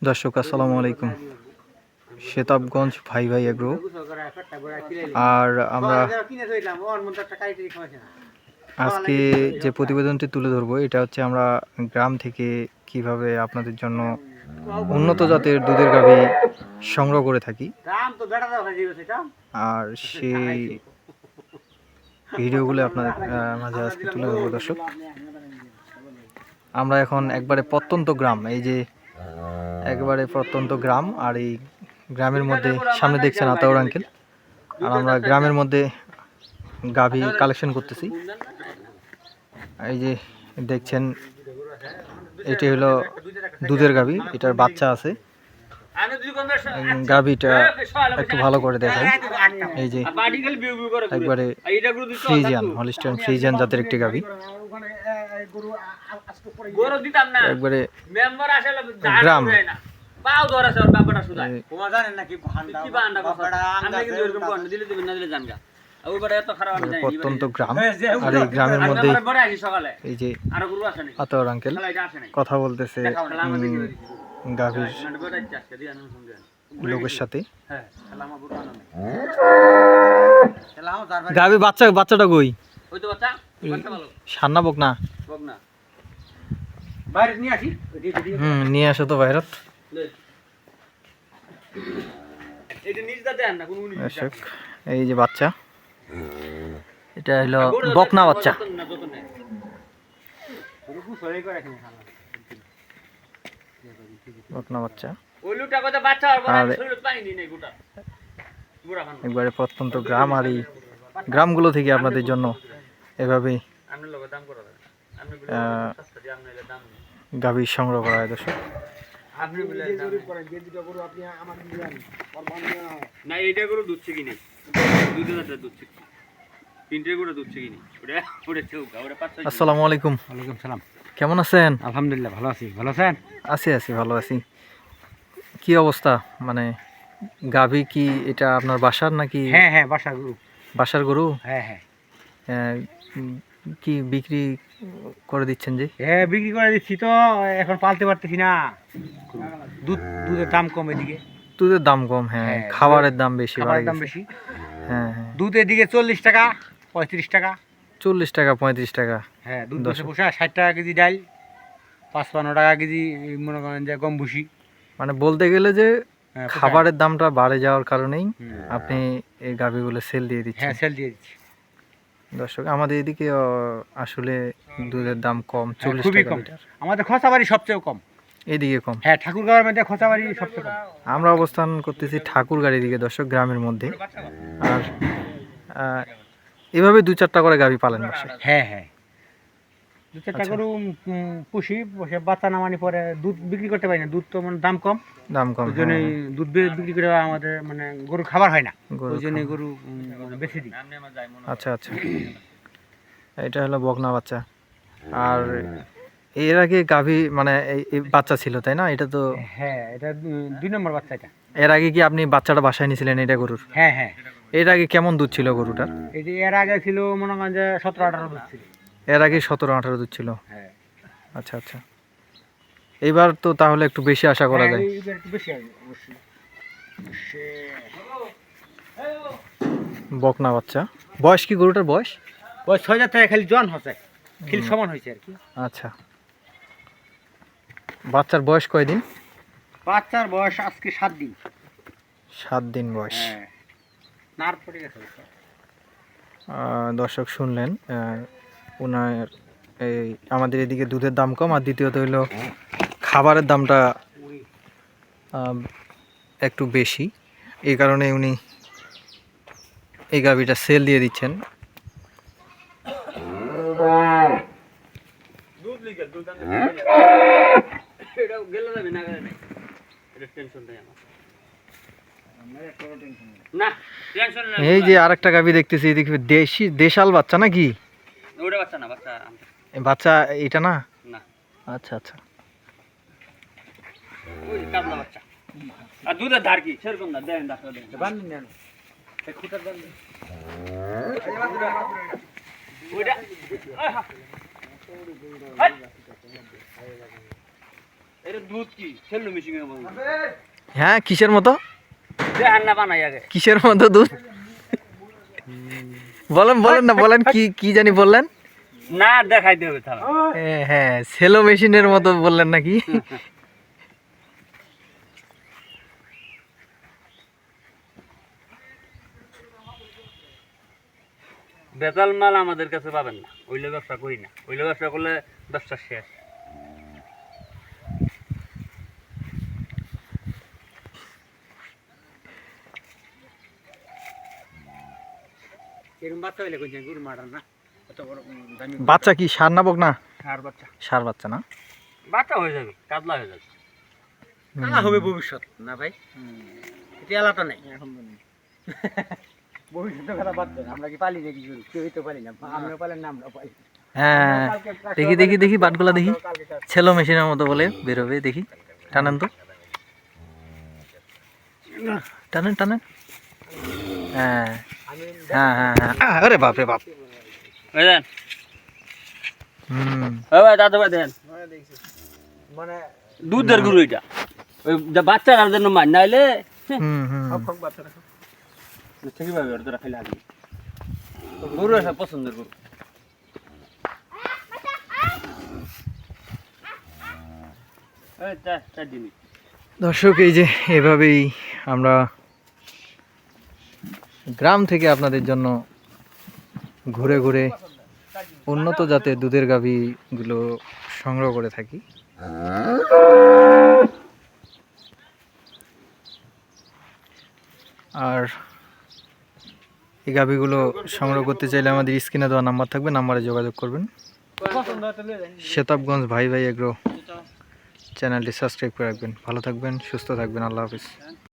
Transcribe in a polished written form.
দর্শক আসসালামু আলাইকুম। শেতাবগঞ্জ ভাই ভাই এগ্রো। আর আমরা আজকে যে প্রতিবেদনটি তুলে ধরবো এটা হচ্ছে আমরা গ্রাম থেকে কিভাবে আপনাদের জন্য উন্নত জাতের দুধের গাভী সংগ্রহ করে থাকি, আর সেই ভিডিওগুলো আপনাদের মাঝে আজকে তুলে ধরবো। দর্শক, আমরা এখন একবারে প্রত্যন্ত গ্রাম, এই যে একবারে প্রত্যন্ত গ্রাম, আর এই গ্রামের মধ্যে সামনে দেখছেন আতাউর আঙ্কেল, আর আমরা গ্রামের মধ্যে গাভী কালেকশন করতেছি। এই যে দেখছেন এটি হলো দুধের গাভী, এটার বাচ্চা আছে। গাভীটা একটু ভালো করে দেখাই। এই যে একবারে ফ্রিজিয়ান, হলিস্টাইন ফ্রিজিয়ান জাতের একটি গাভী, একবারে গ্রাম। প্রত্যন্ত গ্রাম, আর এই গ্রামের মধ্যে এই যে আতাউর আঙ্কেল কথা বলতেছে গাভীর লোকের সাথে। গাভী বাচ্চাটা কই? সান্না বকনা নিয়ে আসো তো বাইরে। এই যে বাচ্চা, এটা হলো বকনা বাচ্চা। বকনা বাচ্চা, আর একবারে প্রত্যন্ত গ্রাম, আর এই গ্রামগুলো থেকে আপনাদের জন্য এভাবে গাভী সংগ্রহ করা হয়। দর্শক, আসসালামু আলাইকুম। ওয়ালাইকুম সালাম। কেমন আছেন? আলহামদুলিল্লাহ ভালো আছি। ভালো আছেন? আছি ভালো আছি। কি অবস্থা? মানে গাভী কি এটা আপনার বাসার নাকি? হ্যাঁ হ্যাঁ, বাসার গরু। বাসার গরু? হ্যাঁ হ্যাঁ। কি বিক্রি করে দিচ্ছেন? যে হ্যাঁ, বিক্রি করে দিচ্ছি, তো এখন পালতে পারতেছি না। দুধের দাম কম এদিকে। দুধের দাম কম? হ্যাঁ, খাবারের দাম বেশি। হ্যাঁ, দুধ এদিকে 40 টাকা 35 টাকা। 40 টাকা 35 টাকা। হ্যাঁ, দুধ বসে পোষা 60 টাকা কেজি ডাল, 55 টাকা কেজি মনে করেন যে গম ভুসি। মানে বলতে গেলে যে খাবারের দামটা বাড়ে যাওয়ার কারণেই আপনি এই গাভীগুলো সেল দিয়ে দিচ্ছেন। হ্যাঁ, সেল দিয়ে দিচ্ছি। দর্শক, আমাদের এদিকে আসলে দুধের দাম কম, 40 টাকা লিটার। আমাদের খোঁচাবাড়ি সবচেয়ে কম, এদিকে কম। হ্যাঁ, ঠাকুরগাঁওয়ের মধ্যে খোঁচাবাড়ি সবচেয়ে কম। আমরা অবস্থান করতেছি ঠাকুরগাড়ির দিকে দর্শক, গ্রামের মধ্যে। আর এভাবে 2-4টা করে গাভী পালন করছে। হ্যাঁ হ্যাঁ, 2-4টা গরু পুষি, বসে বাচ্চা নামানি পরে দুধ বিক্রি করতে পারি না। দুধ তো মানে দাম কম। ওই জন্যই দুধ বিক্রি করে আমাদের মানে গরু খাবার হয় না, ওই জন্য গরু বেশি দিই। আচ্ছা, এটা হলো বকনা বাচ্চা। আর এর আগে গাভী মানে এই বাচ্চা ছিল, তাই না? এটা তো হ্যাঁ, এটা 2 নম্বর বাচ্চা। এটা এর আগে কি আপনি বাচ্চাটা বাসায় নিয়েছিলেন এটা গরুর? হ্যাঁ হ্যাঁ। এর আগে কেমন দুধ ছিল গরুটার? এই যে এর আগে ছিল মনে করেন যে 17-18 দুধ ছিল। এর আগে 17-18 দুধ ছিল? হ্যাঁ। আচ্ছা। এবার তো তাহলে একটু বেশি আশা করা যায়। এবার একটু বেশি হবে অবশ্যই। বকনা বাচ্চা। বয়স কি গরুটার? বয়স 6 থেকে খালি জন হচ্ছে, খিল সমান হয়েছে আর কি। আচ্ছা, বাচ্চার বয়স কয়দিন? বাচ্চার বয়স আজকে 7 দিন। 7 দিন বয়স। হ্যাঁ, নার পড়ে গেছে। দর্শক শুনলেন, ওনার এই আমাদের এদিকে দুধের দাম কম, আর দ্বিতীয়ত হইলো খাবারের দামটা একটু বেশি, এই কারণে উনি এই গাভীটা সেল দিয়ে দিচ্ছেন। এই যে আরেকটা গাভী দেখতেছি, দেশাল বাচ্চা নাকি? বাচ্চা এটা না? আচ্ছা। দুধের ধার কি সেরকম না, দেন দেন এটা দুধ কি সেলো মেশিং এর মতো হ্যাঁ কিসের মতো দেখান না বানাই আগে কিসের মতো দুধ বলেন বলেন না বলেন কি কি জানি বললেন না দেখাই দেবে তাহলে হ্যাঁ সেলো মেশিনের মতো বললেন নাকি বেতাল মাল আমাদের কাছে পাবেন না ওইলে ব্যবসা করি না ওইলে ব্যবসা করলে ব্যবসা শেষ এরকম বাচ্চা হইলে কইছেন গরু মারার না এত বড় দামি বাচ্চা কি সার না বক না সার বাচ্চা সার বাচ্চা না বাচ্চা হয়ে যাবে কাতলা হয়ে যাবে কালা হবে ভবিষ্যৎ না ভাই এটা আলাদা নাই এখন ভবিষ্যতের কথা বাদ দেন আমরা কি পালি নাকি গরু কেউই তো পালি না আমরা পালেন না আমরা পালি হ্যাঁ দেখি দেখি দেখি বাটগুলা দেখি সেলো মেশিনের মতো বলে বেরোবে দেখি টানেন তো টানেন টানেন হ্যাঁ হ্যাঁ হ্যাঁ হ্যাঁ আরে বাপ রে বাপ ওই দেন হুম ওই ভাই দাদা ভাই দেন মানে দুধের গরু এটা ওই বাচ্চার জন্য মান নাইলে হুম হুম ঠিকই ভাবে ওটা খাইলে আগে গরু আছে পছন্দের গরু এই তা দিনি দর্শক এই যে এভাবেই আমরা গ্রাম থেকে আপনাদের জন্য ঘুরে ঘুরে উন্নত জাতের দুধের গাভীগুলো সংগ্রহ করে থাকি আর এই গাভীগুলো সংগ্রহ করতে চাইলে আমাদের স্ক্রিনে দেওয়া নাম্বার থাকবে নাম্বারে যোগাযোগ করবেন শেতাবগঞ্জ ভাই ভাই এগ্রো চ্যানেলটি সাবস্ক্রাইব করে রাখবেন ভালো থাকবেন সুস্থ থাকবেন আল্লাহ হাফিজ